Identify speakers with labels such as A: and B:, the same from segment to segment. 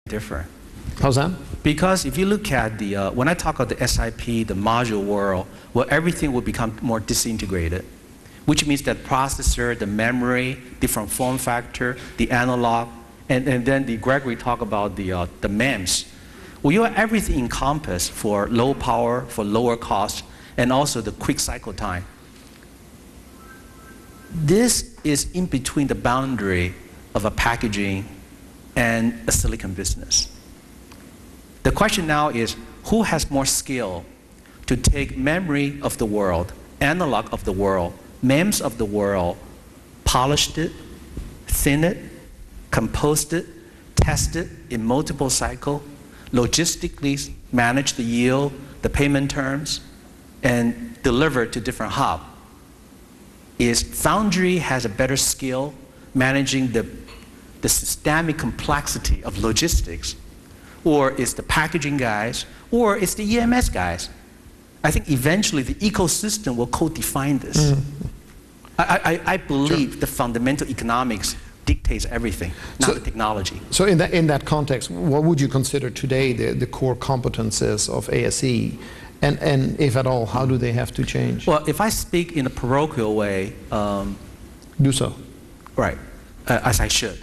A: different.
B: How's that?
A: Because if you look at the, when I talk about the SIP, the module world, well, everything will become more disintegrated, which means that processor, the memory, different form factor, the analog, and then Gregory talked about the MEMS. Well, you have everything encompassed for low power, for lower cost, and also the quick cycle time. This is in between the boundary of a packaging and a silicon business. The question now is, who has more skill to take memory of the world, analog of the world, MEMS of the world, polished it, thin it, composed it, test it in multiple cycles, logistically manage the yield, the payment terms, and deliver it to different hubs. Is Foundry has a better skill managing the systemic complexity of logistics, or is the packaging guys, or it's the EMS guys? I think eventually the ecosystem will co-define this. I believe the fundamental economics dictates everything, not the technology.
B: So in that context, what would you consider today the core competences of ASE? And if at all, how do they have to change?
A: Well, if I speak in a parochial way,
B: do so.
A: Right, as I should.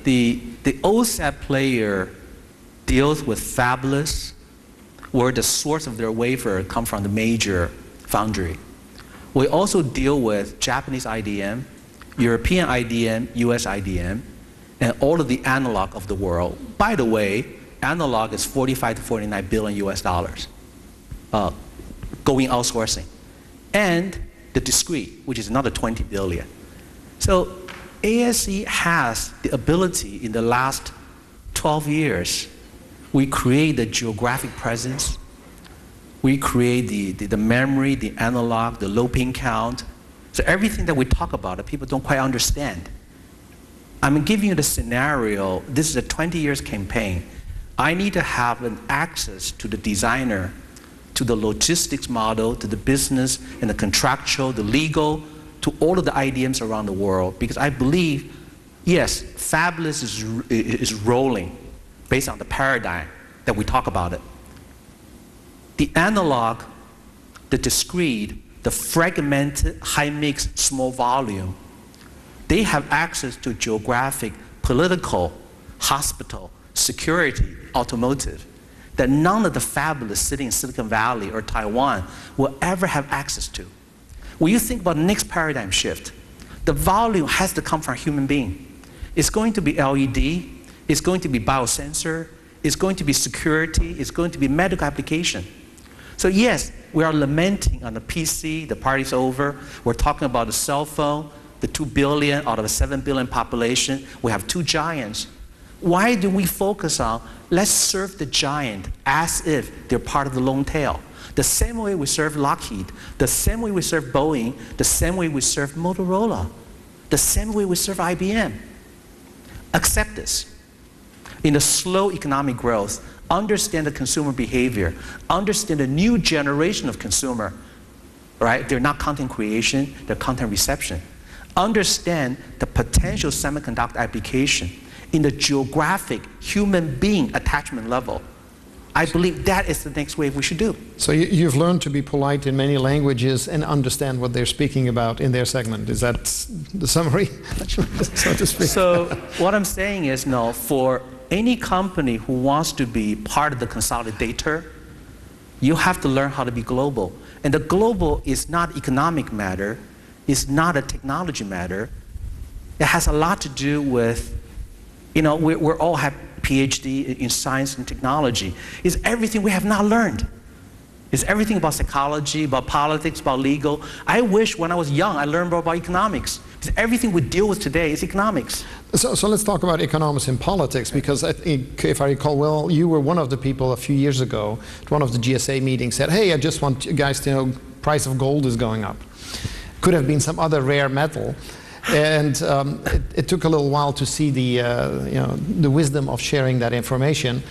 A: The OSAT player deals with fabless, where the source of their wafer come from the major foundry. We also deal with Japanese IDM, European IDM, US IDM, and all of the analog of the world. By the way, analog is 45 to 49 billion US dollars going outsourcing. And the discrete, which is another 20 billion. So ASE has the ability in the last 12 years, we create the geographic presence, we create the memory, the analog, the low pin count. So everything that we talk about that people don't quite understand. I'm giving you the scenario, this is a 20 years campaign. I need to have an access to the designer, to the logistics model, to the business and the contractual, the legal, to all of the IDMs around the world, because I believe, yes, fabless is rolling based on the paradigm that we talk about it. The analog, the discrete, the fragmented, high mix, small volume, they have access to geographic, political, hospital, security, automotive, that none of the fabless sitting in Silicon Valley or Taiwan will ever have access to. When you think about the next paradigm shift, the volume has to come from a human being. It's going to be LED, it's going to be biosensor, it's going to be security, it's going to be medical application. So yes, we are lamenting on the PC, the party's over. We're talking about the cell phone, the 2 billion out of a 7 billion population. We have two giants. Why do we focus on, let's serve the giant as if they're part of the long tail? The same way we serve Lockheed, the same way we serve Boeing, the same way we serve Motorola, the same way we serve IBM. Accept this. In a slow economic growth, understand the consumer behavior, understand the new generation of consumer, right? They're not content creation, they're content reception. Understand the potential semiconductor application in the geographic human being attachment level. I believe that is the next wave we should do.
B: So you've learned to be polite in many languages and understand what they're speaking about in their segment. Is that the summary, so to speak?
A: So what I'm saying is, no, for any company who wants to be part of the consolidator, you have to learn how to be global. And the global is not economic matter, it's not a technology matter. It has a lot to do with, you know, we're all have PhD in science and technology. It's everything we have not learned. It's everything about psychology, about politics, about legal. I wish when I was young I learned more about economics. Because everything we deal with today is economics.
B: So let's talk about economics and politics, because I think, if I recall well, you were one of the people a few years ago at one of the GSA meetings said, hey, I just want you guys to know price of gold is going up. Could have been some other rare metal. And it took a little while to see the wisdom of sharing that information.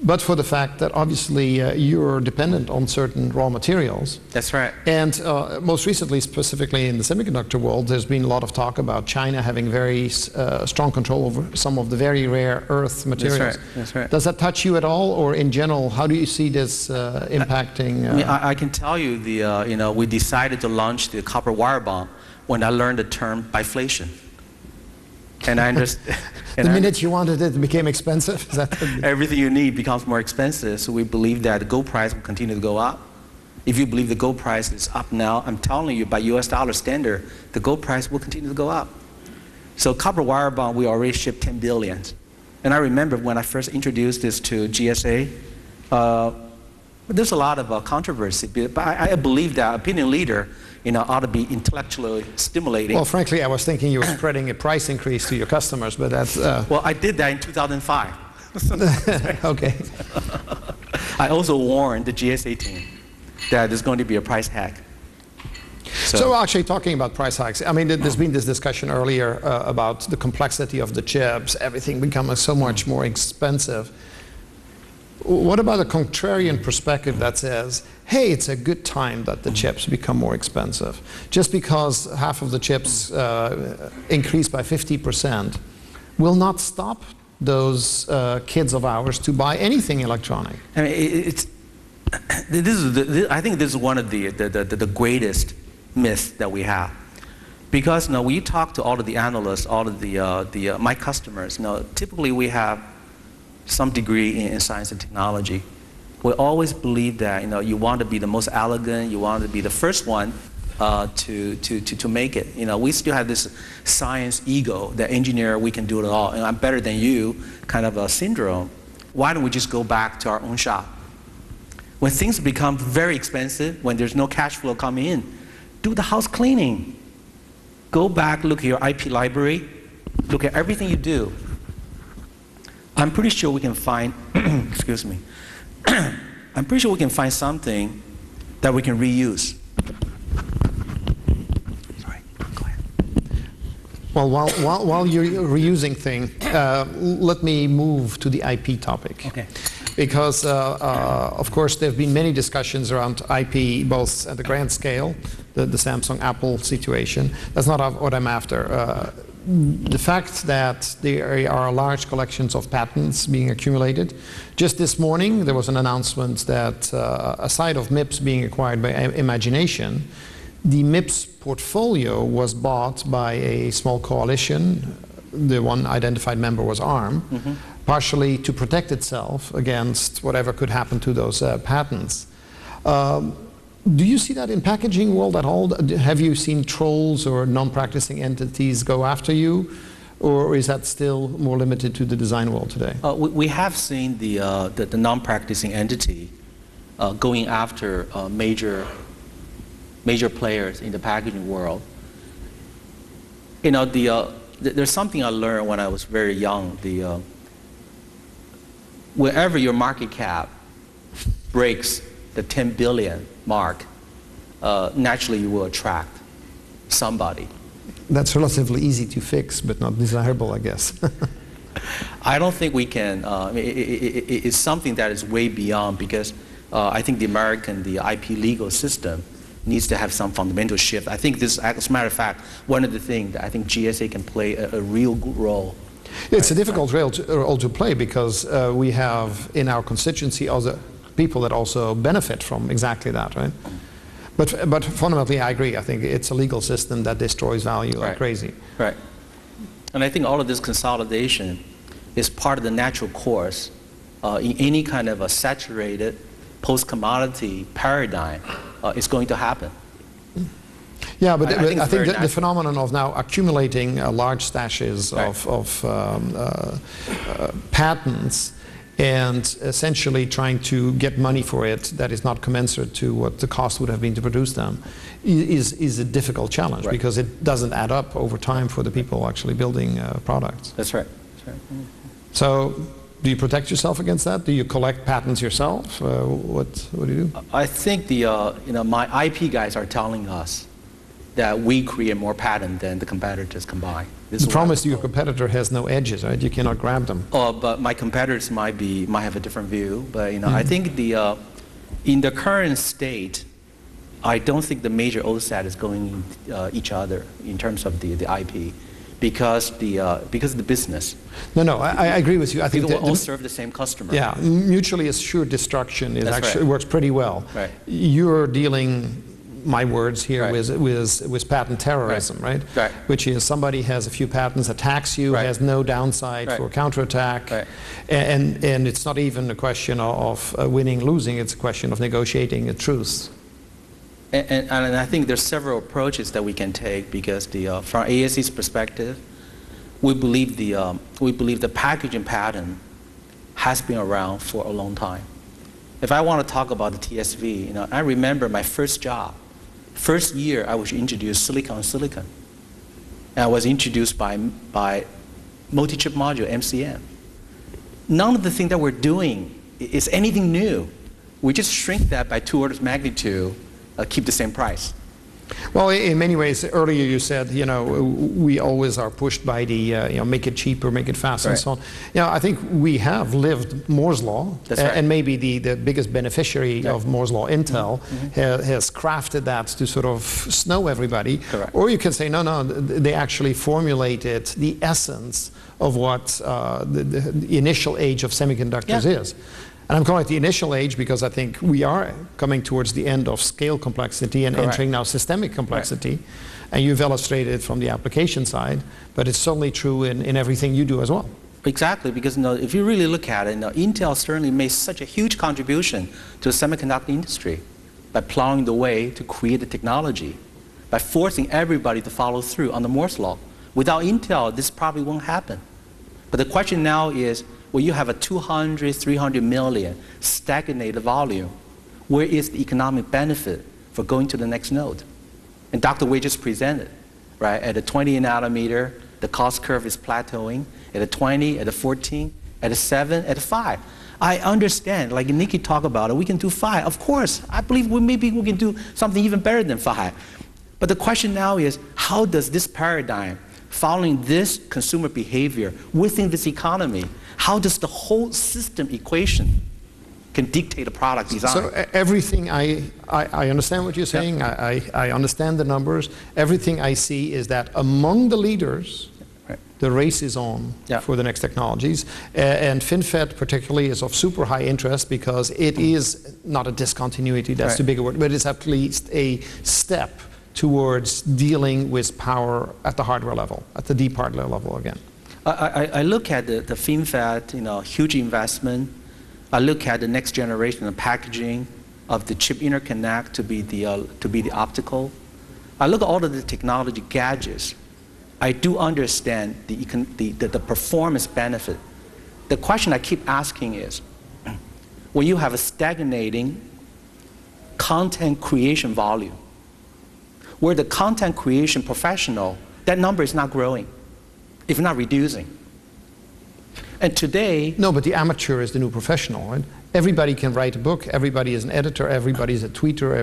B: but for the fact that obviously you're dependent on certain raw materials.
A: That's right.
B: And most recently, specifically in the semiconductor world, there's been a lot of talk about China having very strong control over some of the very rare earth materials.
A: That's right. That's right.
B: Does that touch you at all, or in general, how do you see this impacting?
A: I mean, I can tell you, we decided to launch the copper wire bond when I learned the term biflation. And I understand.
B: The minute you wanted it, it became expensive? Is that
A: everything you need becomes more expensive, so we believe that the gold price will continue to go up. If you believe the gold price is up now, I'm telling you, by US dollar standard, the gold price will continue to go up. So copper wire bond, we already shipped 10 billion. And I remember when I first introduced this to GSA, there's a lot of controversy, but I believe that opinion leader ought to be intellectually stimulating.
B: Well, frankly, I was thinking you were spreading a price increase to your customers, but that's...
A: Well, I did that in 2005.
B: Okay.
A: I also warned the GSA team that there's going to be a price hike.
B: So actually talking about price hikes, I mean, there's been this discussion earlier about the complexity of the chips, everything becoming so much more expensive. What about a contrarian perspective that says, hey, it's a good time that the chips become more expensive? Just because half of the chips increase by 50% will not stop those kids of ours to buy anything electronic.
A: I mean, I think this is one of the greatest myths that we have. Because when you talk to all of the analysts, all of my customers, typically we have some degree in science and technology. We always believe that you want to be the most elegant, you want to be the first one to make it. We still have this science ego, that engineer, we can do it all, and I'm better than you kind of a syndrome. Why don't we just go back to our own shop? When things become very expensive, when there's no cash flow coming in, do the house cleaning. Go back, look at your IP library, look at everything you do. I'm pretty sure we can find, excuse me, I'm pretty sure we can find something that we can reuse. Sorry, go ahead.
B: Well, while you're reusing thing, let me move to the IP topic.
A: Okay.
B: Because, of course, there have been many discussions around IP, both at the grand scale, the Samsung-Apple situation. That's not what I'm after. The fact that there are large collections of patents being accumulated. Just this morning, there was an announcement that aside of MIPS being acquired by Imagination, the MIPS portfolio was bought by a small coalition. The one identified member was ARM, partially to protect itself against whatever could happen to those patents. Do you see that in packaging world at all? Have you seen trolls or non-practicing entities go after you? Or is that still more limited to the design world today?
A: We have seen the non-practicing entity going after major players in the packaging world. There's something I learned when I was very young. Wherever your market cap breaks the 10 billion mark, naturally you will attract somebody.
B: That's relatively easy to fix, but not desirable, I guess.
A: I don't think we can. It's something that is way beyond, because I think the IP legal system needs to have some fundamental shift. I think this, as a matter of fact, one of the things that I think GSA can play a real good role.
B: It's a difficult role to play, because we have in our constituency other people that also benefit from exactly that, right? But fundamentally, I agree. I think it's a legal system that destroys value like crazy.
A: Right. And I think all of this consolidation is part of the natural course in any kind of a saturated post-commodity paradigm. Is going to happen.
B: Yeah, but I think the phenomenon of now accumulating large stashes of patents and essentially trying to get money for it that is not commensurate to what the cost would have been to produce them is a difficult challenge, because it doesn't add up over time for the people actually building products.
A: That's right. That's right.
B: So, do you protect yourself against that? Do you collect patents yourself? What do you do?
A: I think my IP guys are telling us that we create more patents than the competitors combined.
B: The problem is your competitor has no edges, right? You cannot grab them.
A: Oh, but my competitors might have a different view. But I think in the current state, I don't think the major OSAT is going each other in terms of the IP, because the business.
B: No, I agree with you. I think
A: they will all serve the same customer.
B: Yeah, mutually assured destruction is actually works pretty well.
A: Right.
B: You're dealing, my words here, with patent terrorism, right?
A: Right.
B: Which is somebody has a few patents, attacks you, has no downside for counterattack, and it's not even a question of winning, losing. It's a question of negotiating a truce.
A: And I think there's several approaches that we can take, because from ASE's perspective, we believe the packaging pattern has been around for a long time. If I want to talk about the TSV, I remember my first job. First year, I was introduced silicon on silicon. And I was introduced by multi-chip module, MCM. None of the things that we're doing is anything new. We just shrink that by 2 orders of magnitude, keep the same price.
B: Well, in many ways, earlier you said, we always are pushed by the, make it cheaper, make it faster, and so on. I think we have lived Moore's Law, and maybe the biggest beneficiary of Moore's Law, Intel, has crafted that to sort of snow everybody.
A: Correct.
B: Or you can say, no, they actually formulated the essence of what the initial age of semiconductors is. And I'm calling it the initial age because I think we are coming towards the end of scale complexity and entering now systemic complexity. And you've illustrated it from the application side, but it's certainly true in everything you do as well.
A: Exactly, because if you really look at it, Intel certainly made such a huge contribution to the semiconductor industry by plowing the way to create the technology, by forcing everybody to follow through on the Moore's Law. Without Intel, this probably won't happen. But the question now is, well, you have a 200, 300 million stagnated volume. Where is the economic benefit for going to the next node? And Dr. Wei just presented, right? At a 20 nanometer, the cost curve is plateauing. At a 20, at a 14, at a 7, at a 5. I understand, like Nikki talked about it, we can do 5. Of course, I believe maybe we can do something even better than 5. But the question now is, how does this paradigm, following this consumer behavior within this economy, how does the whole system equation can dictate a product design?
B: So everything I understand what you're saying. I understand the numbers. Everything I see is that among the leaders, the race is on for the next technologies. And FinFET particularly is of super high interest because it is not a discontinuity, that's too big a word, but it's at least a step towards dealing with power at the hardware level, at the deep hardware level again.
A: I look at the FinFET, huge investment. I look at the next generation of packaging of the chip interconnect to be the optical. I look at all of the technology gadgets. I do understand the performance benefit. The question I keep asking is, when you have a stagnating content creation volume, where the content creation professional, that number is not growing, if not reducing. And today...
B: No, but the amateur is the new professional, right? Everybody can write a book, everybody is an editor, everybody is a tweeter,